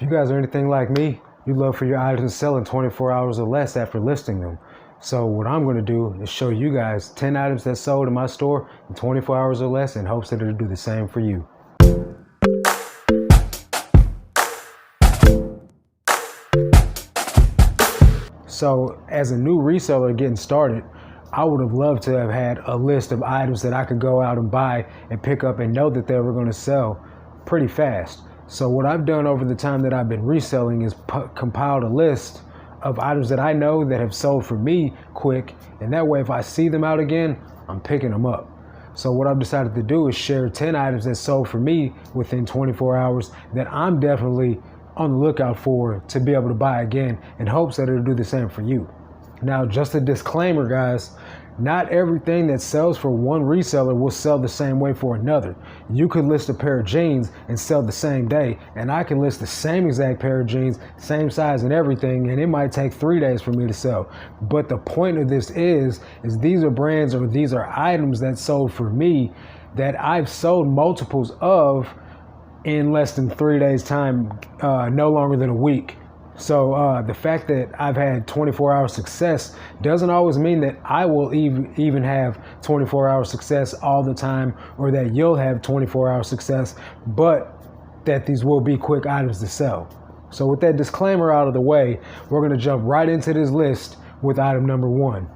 If you guys are anything like me, you love for your items to sell in 24 hours or less after listing them. So what I'm going to do is show you guys 10 items that sold in my store in 24 hours or less in hopes that it'll do the same for you. So as a new reseller getting started, I would have loved to have had a list of items that I could go out and buy and pick up and know that they were going to sell pretty fast. So what I've done over the time that I've been reselling is compiled a list of items that I know that have sold for me quick, and that way if I see them out again, I'm picking them up. So what I've decided to do is share 10 items that sold for me within 24 hours that I'm definitely on the lookout for to be able to buy again in hopes that it'll do the same for you. Now, just a disclaimer, guys, not everything that sells for one reseller will sell the same way for another. You could list a pair of jeans and sell the same day, and I can list the same exact pair of jeans, same size and everything, and it might take 3 days for me to sell. But the point of this is these are brands or these are items that sold for me that I've sold multiples of in less than 3 days time, no longer than a week. So the fact that I've had 24-hour success doesn't always mean that I will even have 24-hour success all the time, or that you'll have 24-hour success, but that these will be quick items to sell. So with that disclaimer out of the way, we're going to jump right into this list with item number 1.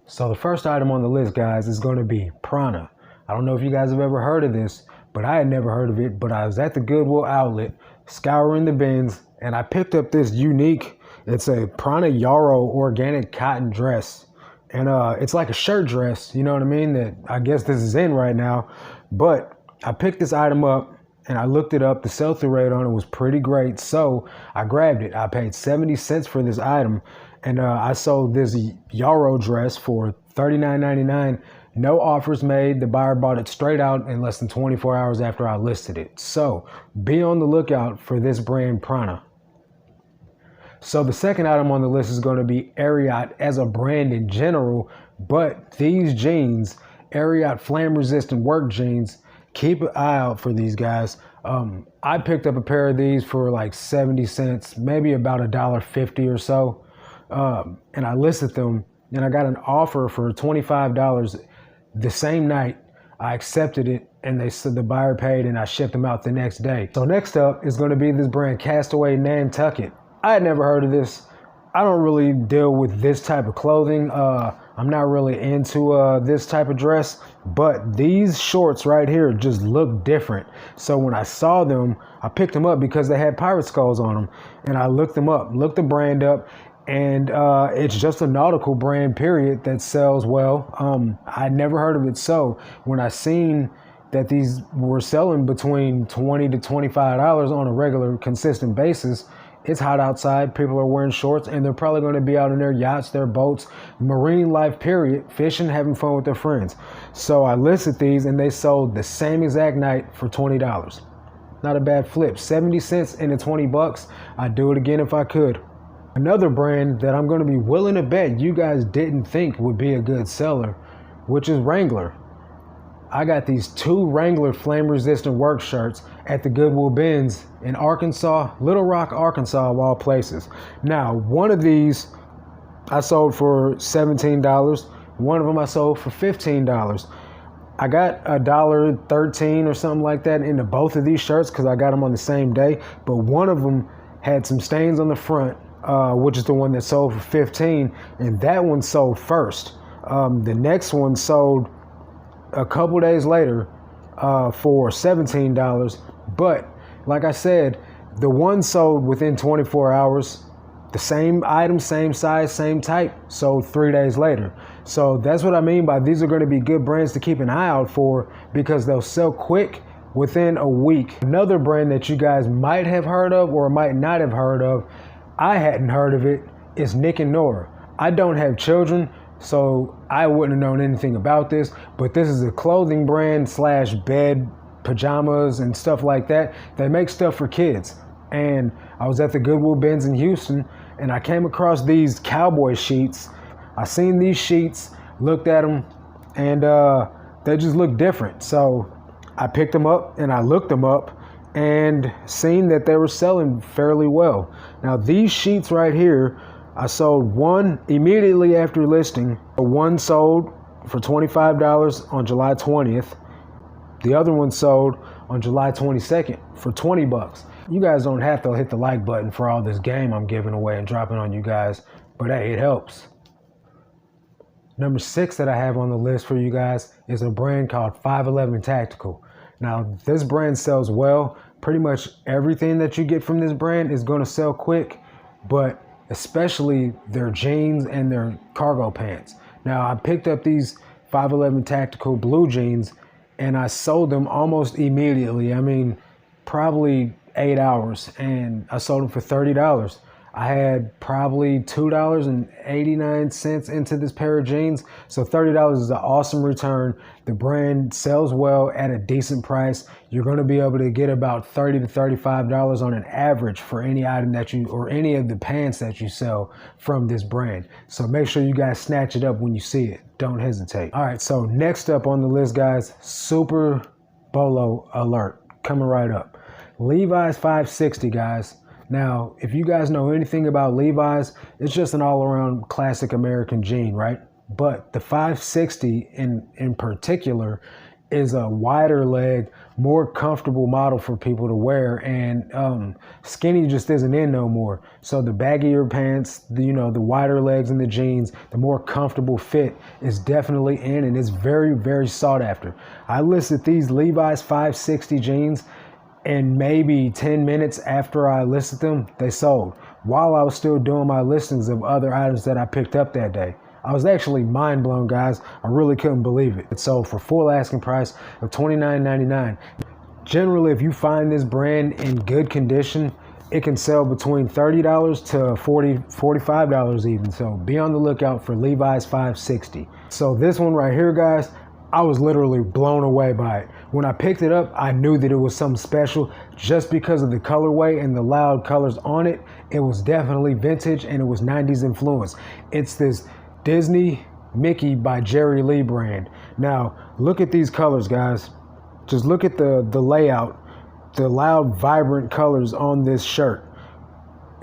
So the first item on the list, guys, is going to be Prana. I don't know if you guys have ever heard of this, but I had never heard of it, but I was at the Goodwill outlet scouring the bins, and I picked up this unique, it's a Prana Yarrow organic cotton dress. And it's like a shirt dress, you know what I mean? That I guess this is in right now. But I picked this item up and I looked it up. The sell-through rate on it was pretty great. So I grabbed it. I paid 70 cents for this item. And I sold this Yarrow dress for $39.99. No offers made. The buyer bought it straight out in less than 24 hours after I listed it. So be on the lookout for this brand Prana. So the second item on the list is going to be Ariat as a brand in general, but these jeans, Ariat flame resistant work jeans, keep an eye out for these guys. I picked up a pair of these for like 70 cents, maybe about $1.50 or so. And I listed them and I got an offer for $25 the same night. I accepted it and they said the buyer paid and I shipped them out the next day. So next up is going to be this brand Castawaynant. I had never heard of this. I don't really deal with this type of clothing. I'm not really into this type of dress, but these shorts right here just look different. So when I saw them, I picked them up because they had pirate skulls on them, and I looked them up, looked the brand up, and it's just a nautical brand, period, that sells well. I'd never heard of it. So when I seen that these were selling between $20 to $25 on a regular, consistent basis, it's hot outside, people are wearing shorts, and they're probably going to be out in their yachts, their boats, marine life, period, fishing, having fun with their friends. So I listed these and they sold the same exact night for $20. Not a bad flip. 70 cents into 20 bucks. I'd do it again if I could. Another brand that I'm going to be willing to bet you guys didn't think would be a good seller, which is Wrangler. I got these 2 Wrangler flame resistant work shirts at the Goodwill bins in Arkansas, Little Rock, Arkansas, of all places. Now, one of these I sold for $17. One of them I sold for $15. I got $1.13 or something like that into both of these shirts because I got them on the same day. But one of them had some stains on the front, which is the one that sold for $15, and that one sold first. The next one sold a couple days later for $17, but like I said, the one sold within 24 hours, the same item, same size, same type, sold 3 days later. So that's what I mean by these are going to be good brands to keep an eye out for because they'll sell quick within a week. Another brand that you guys might have heard of or might not have heard of, I hadn't heard of it, is Nick and Nora. I don't have children, so I wouldn't have known anything about this, but this is a clothing brand slash bed, pajamas and stuff like that. They make stuff for kids. And I was at the Goodwill bins in Houston and I came across these cowboy sheets. I seen these sheets, looked at them, and they just look different. So I picked them up and I looked them up and seen that they were selling fairly well. Now these sheets right here, I sold one immediately after listing. One sold for $25 on July 20th. The other one sold on July 22nd for 20 bucks. You guys don't have to hit the like button for all this game I'm giving away and dropping on you guys, but hey, it helps. Number 6 that I have on the list for you guys is a brand called 511 Tactical. Now, this brand sells well. Pretty much everything that you get from this brand is going to sell quick, but especially their jeans and their cargo pants. Now, I picked up these 511 Tactical blue jeans and I sold them almost immediately. I mean, probably 8 hours, and I sold them for $30. I had probably $2.89 into this pair of jeans. So $30 is an awesome return. The brand sells well at a decent price. You're going to be able to get about $30 to $35 on an average for any item that you, or any of the pants that you sell from this brand. So make sure you guys snatch it up when you see it. Don't hesitate. All right, so next up on the list, guys, Super Bolo alert coming right up. Levi's 560, guys. Now, if you guys know anything about Levi's, it's just an all-around classic American jean, right? But the 560 in particular is a wider leg, more comfortable model for people to wear, and skinny just isn't in no more. So the baggier pants, the wider legs in the jeans, the more comfortable fit is definitely in, and it's very, very sought after. I listed these Levi's 560 jeans, and maybe 10 minutes after I listed them, they sold, while I was still doing my listings of other items that I picked up that day. I was actually mind blown, guys. I really couldn't believe it. It sold for full asking price of $29.99. Generally, if you find this brand in good condition, it can sell between $30 to $45 even. So be on the lookout for Levi's 560. So this one right here, guys, I was literally blown away by it. When I picked it up, I knew that it was something special just because of the colorway and the loud colors on it. It was definitely vintage, and it was 90s influence. It's this Disney Mickey by Jerry Lee brand. Now, look at these colors, guys. Just look at the layout, the loud, vibrant colors on this shirt.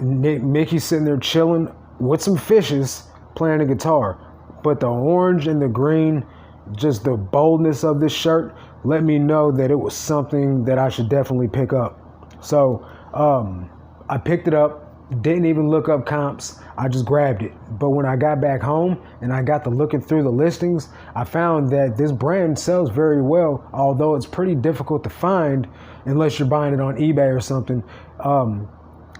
Mickey's sitting there chilling with some fishes playing a guitar. But the orange and the green, just the boldness of this shirt, let me know that it was something that I should definitely pick up. So I picked it up, didn't even look up comps, I just grabbed it. But when I got back home and I got to looking through the listings, I found that this brand sells very well, although it's pretty difficult to find unless you're buying it on eBay or something.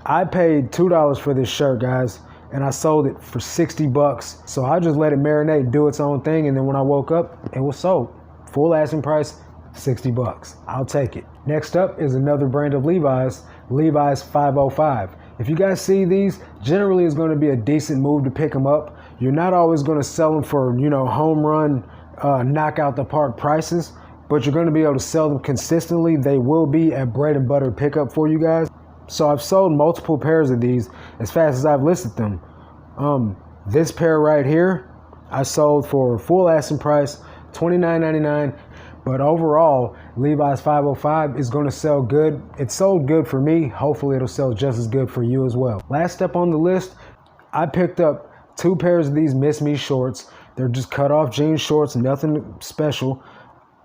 I paid $2 for this shirt, guys, and I sold it for 60 bucks. So I just let it marinate and do its own thing. And then when I woke up, it was sold. Full asking price, 60 bucks. I'll take it. Next up is another brand of Levi's, Levi's 505. If you guys see these, generally it's going to be a decent move to pick them up. You're not always going to sell them for, home run, knock out the park prices, but you're going to be able to sell them consistently. They will be a bread and butter pickup for you guys. So I've sold multiple pairs of these as fast as I've listed them. This pair right here, I sold for full asking price, $29.99. But overall, Levi's 505 is going to sell good. It sold good for me. Hopefully it'll sell just as good for you as well. Last up on the list, I picked up 2 pairs of these Miss Me shorts. They're just cut off jean shorts, nothing special.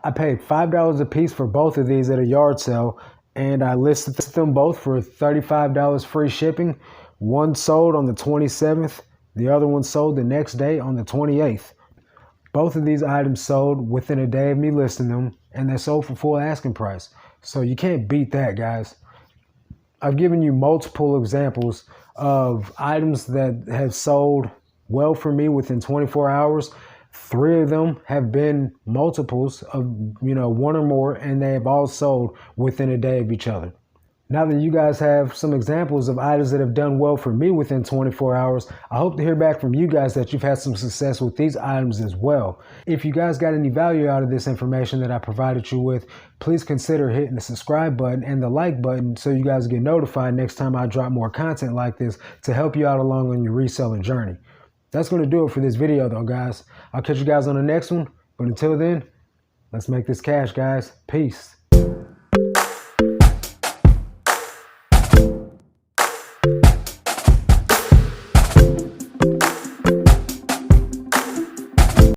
I paid $5 a piece for both of these at a yard sale, and I listed them both for $35 free shipping. One sold on the 27th. The other one sold the next day on the 28th. Both of these items sold within a day of me listing them, and they sold for full asking price. So you can't beat that, guys. I've given you multiple examples of items that have sold well for me within 24 hours. 3 of them have been multiples of, one or more, and they have all sold within a day of each other. Now that you guys have some examples of items that have done well for me within 24 hours, I hope to hear back from you guys that you've had some success with these items as well. If you guys got any value out of this information that I provided you with, please consider hitting the subscribe button and the like button so you guys get notified next time I drop more content like this to help you out along on your reselling journey. That's going to do it for this video though, guys. I'll catch you guys on the next one, but until then, let's make this cash, guys. Peace.